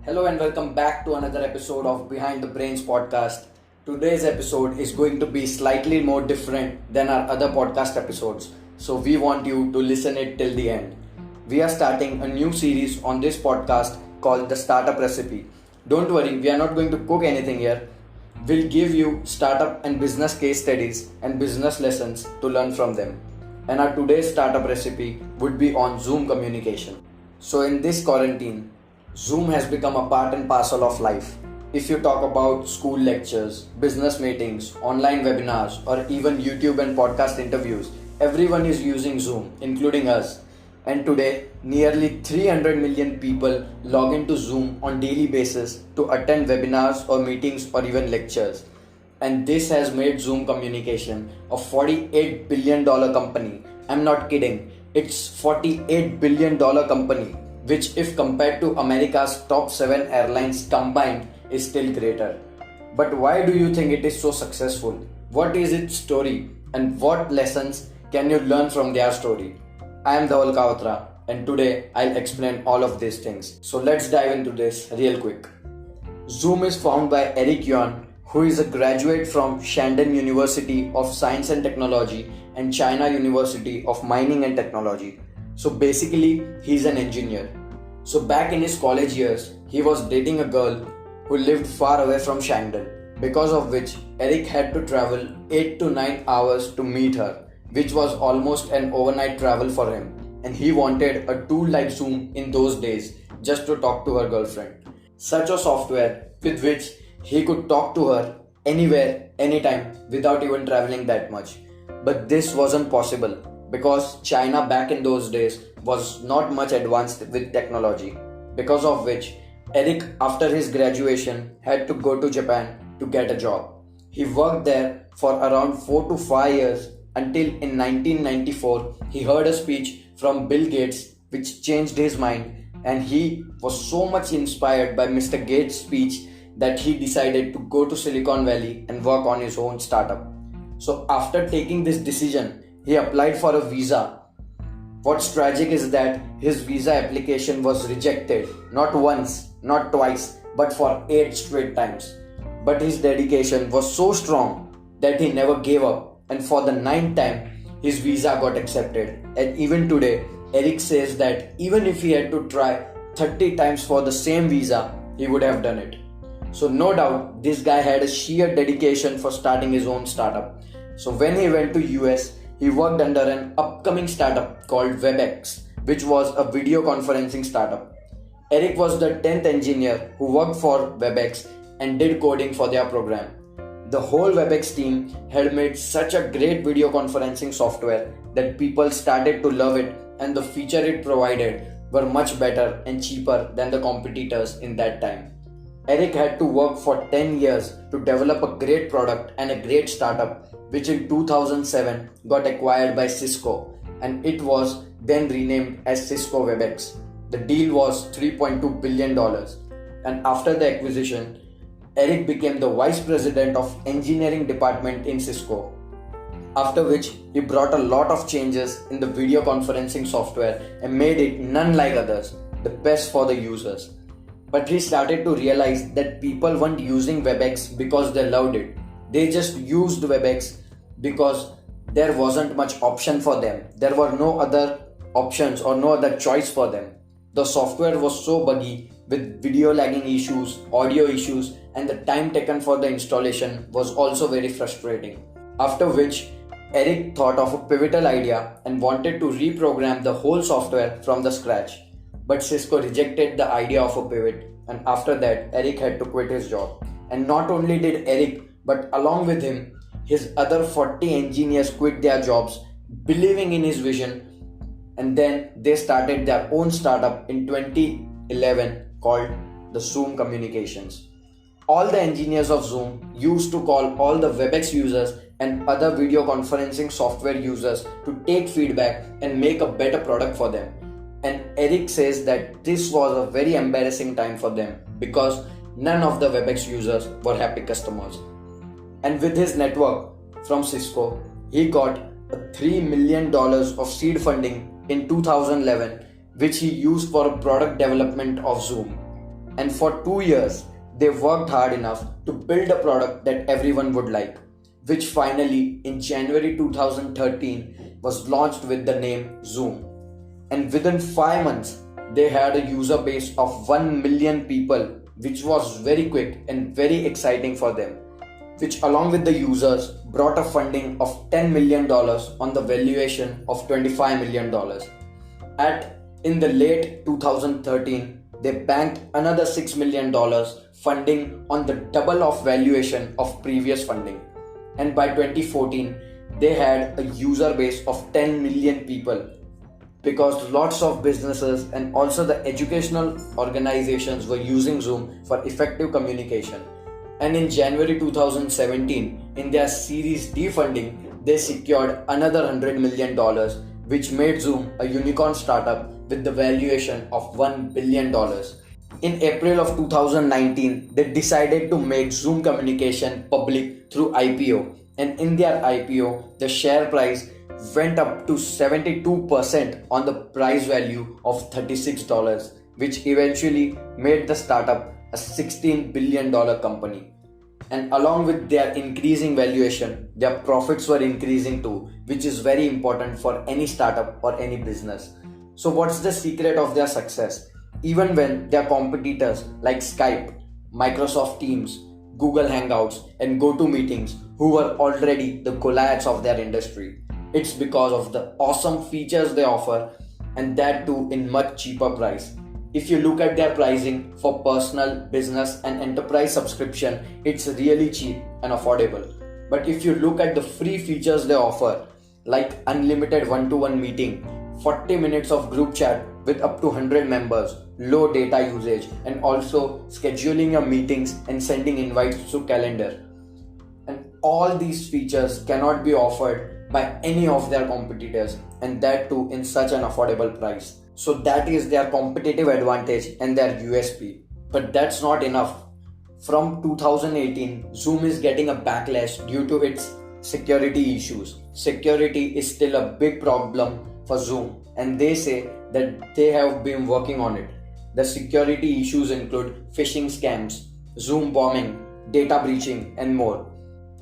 Hello and welcome back to another episode of Behind the Brains podcast. Today's episode is going to be slightly more different than our other podcast episodes, so we want you to listen it till the end. We are starting a new series on this podcast called The Startup Recipe. Don't worry, we are not going to cook anything here. We'll give you startup and business case studies and business lessons to learn from them. And our today's startup recipe would be on Zoom communication. So in this quarantine, Zoom has become a part and parcel of life. If you talk about school lectures, business meetings, online webinars, or even YouTube and podcast interviews, everyone is using Zoom, including us. And today, nearly 300 million people log into Zoom on daily basis to attend webinars or meetings or even lectures. And this has made Zoom communication a $48 billion company. I'm not kidding. It's $48 billion company, which if compared to America's top 7 airlines combined is still greater. But why do you think it is so successful? What is its story and what lessons can you learn from their story? I am Dhaval Kawatra and today I'll explain all of these things. So let's dive into this real quick. Zoom is founded by Eric Yuan, who is a graduate from Shandong University of Science and Technology and China University of Mining and Technology. So basically, he's an engineer. So back in his college years, he was dating a girl who lived far away from Shandong, because of which Eric had to travel 8 to 9 hours to meet her, which was almost an overnight travel for him. And he wanted a tool like Zoom in those days just to talk to her girlfriend. Such a software with which he could talk to her anywhere, anytime without even traveling that much. But this wasn't possible because China back in those days was not much advanced with technology, because of which Eric, after his graduation, had to go to Japan to get a job. He worked there for around 4 to 5 years until in 1994 he heard a speech from Bill Gates which changed his mind, and he was so much inspired by Mr. Gates' speech that he decided to go to Silicon Valley and work on his own startup. So after taking this decision, he applied for a visa. What's tragic is that his visa application was rejected, not once, not twice, but for 8 straight times. But his dedication was so strong that he never gave up, and for the 9th time, his visa got accepted. And even today, Eric says that even if he had to try 30 times for the same visa, he would have done it. So no doubt, this guy had a sheer dedication for starting his own startup. So when he went to US, he worked under an upcoming startup called WebEx, which was a video conferencing startup. Eric was the 10th engineer who worked for WebEx and did coding for their program. The whole WebEx team had made such a great video conferencing software that people started to love it, and the feature it provided were much better and cheaper than the competitors in that time. Eric had to work for 10 years to develop a great product and a great startup, which in 2007 got acquired by Cisco, and it was then renamed as Cisco WebEx. The deal was $3.2 billion, and after the acquisition, Eric became the vice president of engineering department in Cisco. After which, he brought a lot of changes in the video conferencing software and made it none like others, the best for the users. But he started to realize that people weren't using WebEx because they loved it. They just used WebEx because there wasn't much option for them. There were no other options or no other choice for them. The software was so buggy with video lagging issues, audio issues, and the time taken for the installation was also very frustrating. After which, Eric thought of a pivotal idea and wanted to reprogram the whole software from the scratch. But Cisco rejected the idea of a pivot, and after that, Eric had to quit his job. And not only did Eric, but along with him, his other 40 engineers quit their jobs, believing in his vision, and then they started their own startup in 2011 called the Zoom Communications. All the engineers of Zoom used to call all the WebEx users and other video conferencing software users to take feedback and make a better product for them. And Eric says that this was a very embarrassing time for them because none of the WebEx users were happy customers. And with his network from Cisco, he got a $3 million of seed funding in 2011, which he used for a product development of Zoom. And for 2 years, they worked hard enough to build a product that everyone would like, which finally in January 2013 was launched with the name Zoom. And within 5 months, they had a user base of 1 million people, which was very quick and very exciting for them, which along with the users brought a funding of $10 million on the valuation of $25 million. In the late 2013, they banked another $6 million funding on the double of valuation of previous funding. And by 2014, they had a user base of 10 million people, because lots of businesses and also the educational organizations were using Zoom for effective communication. And in January 2017, in their Series D funding, they secured another $100 million, which made Zoom a unicorn startup with the valuation of $1 billion. In April of 2019, they decided to make Zoom Communication public through IPO. And in their IPO, the share price went up to 72% on the price value of $36, which eventually made the startup a $16 billion company. And along with their increasing valuation, their profits were increasing too, which is very important for any startup or any business. So what's the secret of their success? Even when their competitors like Skype, Microsoft Teams, Google Hangouts and GoToMeetings, who were already the Goliaths of their industry, it's because of the awesome features they offer, and that too in much cheaper price. If you look at their pricing for personal, business and enterprise subscription, it's really cheap and affordable. But if you look at the free features they offer, like unlimited one-to-one meeting, 40 minutes of group chat with up to 100 members, low data usage, and also scheduling your meetings and sending invites through calendar. And all these features cannot be offered by any of their competitors, and that too in such an affordable price. So that is their competitive advantage and their USP. But that's not enough. From 2018, Zoom is getting a backlash due to its security issues. Security is still a big problem for Zoom, and they say that they have been working on it. The security issues include phishing scams, Zoom bombing, data breaching, and more.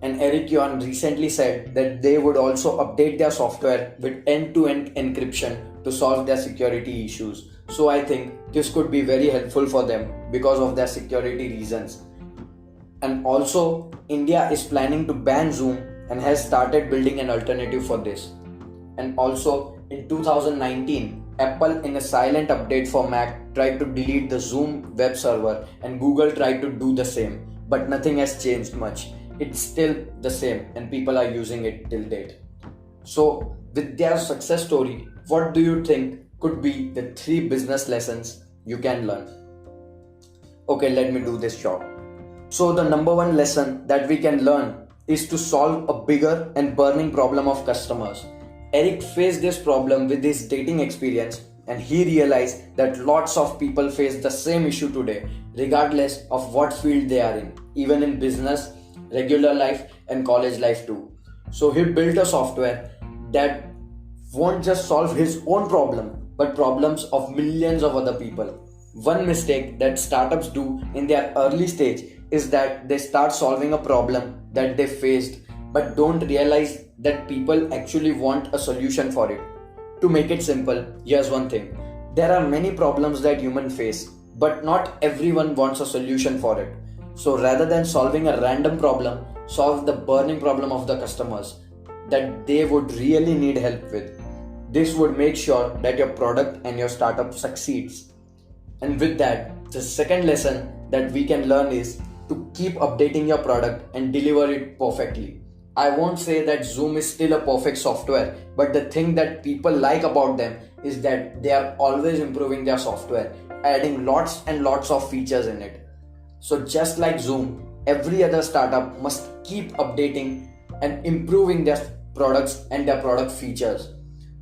And Eric Yuan recently said that they would also update their software with end-to-end encryption to solve their security issues. So I think this could be very helpful for them because of their security reasons. And also, India is planning to ban Zoom and has started building an alternative for this. And also, in 2019, Apple in a silent update for Mac tried to delete the Zoom web server, and Google tried to do the same. But nothing has changed much. It's still the same and people are using it till date. So with their success story, what do you think could be the 3 business lessons you can learn? Okay, let me do this job. So the number 1 lesson that we can learn is to solve a bigger and burning problem of customers. Eric faced this problem with his dating experience, and he realized that lots of people face the same issue today, regardless of what field they are in, even in business, regular life and college life too. So he built a software that won't just solve his own problem, but problems of millions of other people. One mistake that startups do in their early stage is that they start solving a problem that they faced but don't realize that people actually want a solution for it. To make it simple, here's one thing. There are many problems that humans face, but not everyone wants a solution for it. So rather than solving a random problem, solve the burning problem of the customers that they would really need help with. This would make sure that your product and your startup succeeds. And with that, the second lesson that we can learn is to keep updating your product and deliver it perfectly. I won't say that Zoom is still a perfect software, but the thing that people like about them is that they are always improving their software, adding lots and lots of features in it. So just like Zoom, every other startup must keep updating and improving their products and their product features.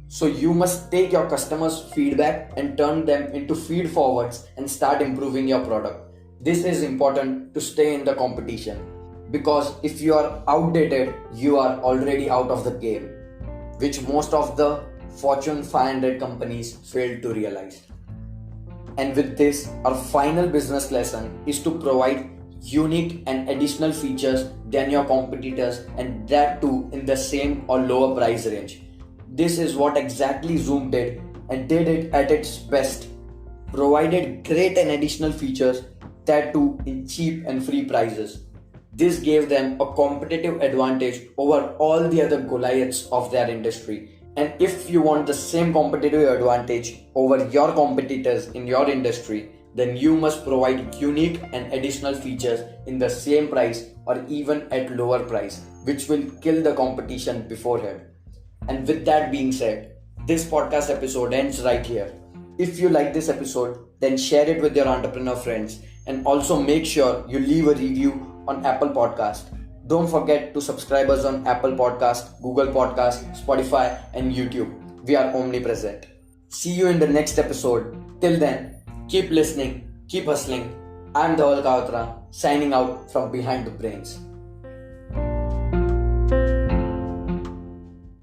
So you must take your customers' feedback and turn them into feed forwards and start improving your product. This is important to stay in the competition, because if you are outdated, you are already out of the game, which most of the Fortune 500 companies fail to realize. And with this, our final business lesson is to provide unique and additional features than your competitors, and that too in the same or lower price range. This is what exactly Zoom did, and did it at its best. Provided great and additional features, that too in cheap and free prices. This gave them a competitive advantage over all the other Goliaths of their industry. And if you want the same competitive advantage over your competitors in your industry, then you must provide unique and additional features in the same price or even at lower price, which will kill the competition beforehand. And with that being said, this podcast episode ends right here. If you like this episode, then share it with your entrepreneur friends, and also make sure you leave a review on Apple Podcast. Don't forget to subscribe us on Apple Podcast, Google Podcast, Spotify, and YouTube. We are omnipresent. See you in the next episode. Till then, keep listening, keep hustling. I'm Dhaval Kawatra, signing out from Behind the Brains.